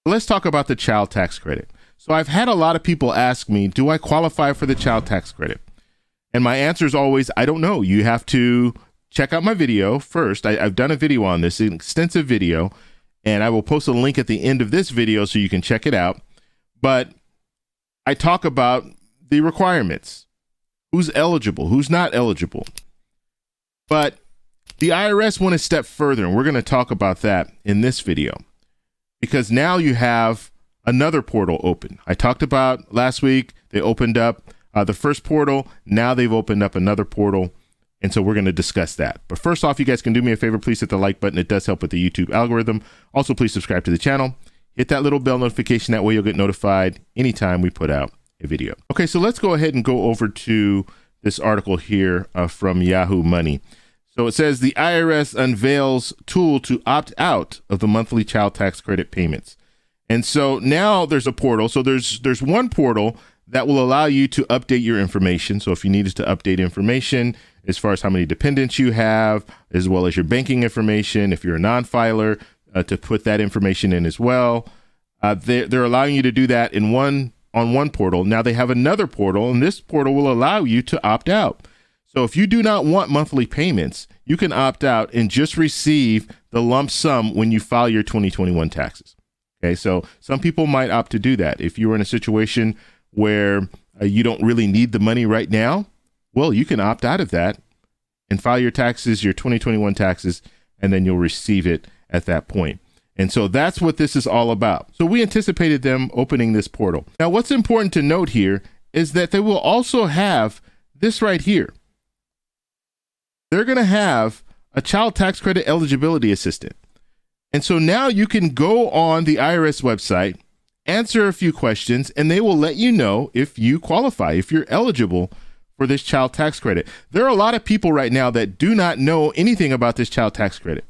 Let's talk about the child tax credit. So I've had a lot of people ask me, do I qualify for the child tax credit? And my answer is always, I don't know. You have to check out my video first. I've done a video on this, an extensive video, and I will post a link at the end of this video so you can check it out. But I talk about the requirements, who's eligible, who's not eligible. But the IRS went a step further, and we're going to talk about that in this video, because now you have another portal open. I talked about last week, they opened up the first portal. Now they've opened up another portal. And so we're going to discuss that. But first off, you guys can do me a favor. Please hit the like button. It does help with the YouTube algorithm. Also, please subscribe to the channel. Hit that little bell notification. That way you'll get notified anytime we put out a video. Okay, so let's go ahead and go over to this article here from Yahoo Money. So it says the IRS unveils tool to opt out of the monthly child tax credit payments. And so now there's a portal. So there's one portal that will allow you to update your information. So if you needed to update information as far as how many dependents you have, as well as your banking information, if you're a non-filer, to put that information in as well. They're allowing you to do that on one portal. Now they have another portal, and this portal will allow you to opt out. So if you do not want monthly payments, you can opt out and just receive the lump sum when you file your 2021 taxes. Okay, so some people might opt to do that. If you're in a situation where you don't really need the money right now, well, you can opt out of that and file your taxes, your 2021 taxes, and then you'll receive it at that point. And so that's what this is all about. So we anticipated them opening this portal. Now, what's important to note here is that they will also have this right here. They're going to have a child tax credit eligibility assistant. And so now you can go on the IRS website, answer a few questions, and they will let you know if you qualify, if you're eligible for this child tax credit. There are a lot of people right now that do not know anything about this child tax credit.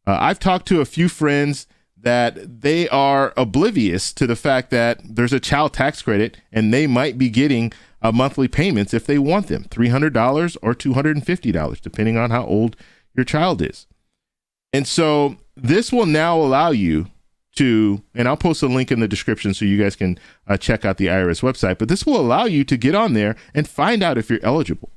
I've talked to a few friends that they are oblivious to the fact that there's a child tax credit and they might be getting monthly payments if they want them, $300 or $250, depending on how old your child is. And so this will now allow you to, and I'll post a link in the description so you guys can check out the IRS website, but this will allow you to get on there and find out if you're eligible.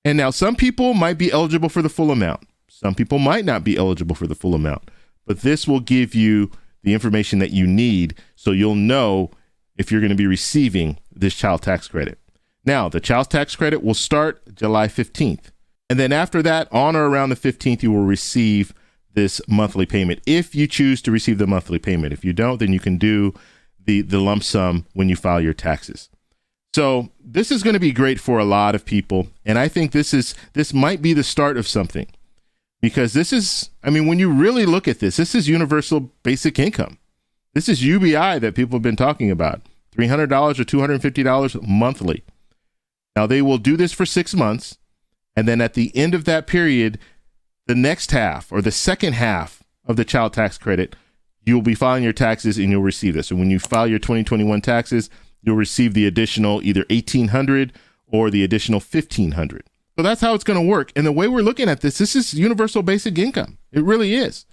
And now some people might be eligible for the full amount. Some people might not be eligible for the full amount, but this will give you the information that you need so you'll know if you're going to be receiving this child tax credit. Now, the child tax credit will start July 15th. And then after that, on or around the 15th, you will receive this monthly payment if you choose to receive the monthly payment. If you don't, then you can do the lump sum when you file your taxes. So this is going to be great for a lot of people. And I think this might be the start of something, because this is, I mean, when you really look at this is universal basic income. This is UBI that people have been talking about, $300 or $250 monthly. Now they will do this for 6 months. And then at the end of that period, the next half or the second half of the child tax credit, you'll be filing your taxes and you'll receive this. So when you file your 2021 taxes, you'll receive the additional either $1,800 or the additional $1,500. So that's how it's going to work. And the way we're looking at this is universal basic income. It really is.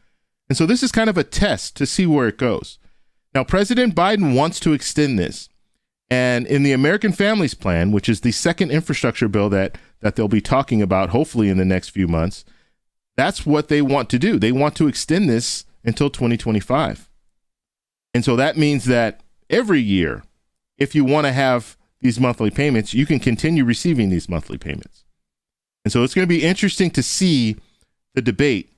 And so this is kind of a test to see where it goes. Now, President Biden wants to extend this. And in the American Families Plan, which is the second infrastructure bill that they'll be talking about, hopefully in the next few months, that's what they want to do. They want to extend this until 2025. And so that means that every year, if you want to have these monthly payments, you can continue receiving these monthly payments. And so it's going to be interesting to see the debate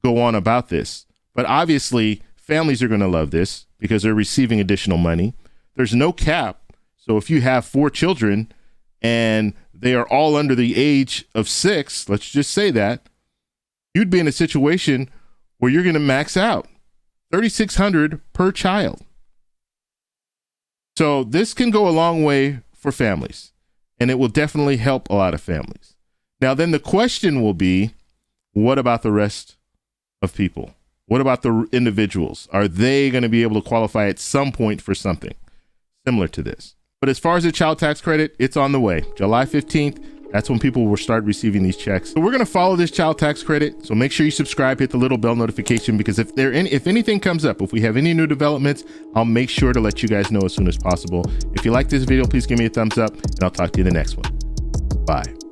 go on about this. But obviously, families are going to love this because they're receiving additional money. There's no cap. So if you have 4 children and they are all under the age of 6, let's just say that, you'd be in a situation where you're going to max out $3,600 per child. So this can go a long way for families, and it will definitely help a lot of families. Now, then the question will be, what about the rest of people? What about the individuals? Are they going to be able to qualify at some point for something similar to this? But as far as the child tax credit, it's on the way. July 15th, That's when people will start receiving these checks. So we're going to follow this child tax credit. So make sure you subscribe, hit the little bell notification, because if anything comes up, if we have any new developments, I'll make sure to let you guys know as soon as possible. If you like this video, please give me a thumbs up, and I'll talk to you in the next one. Bye.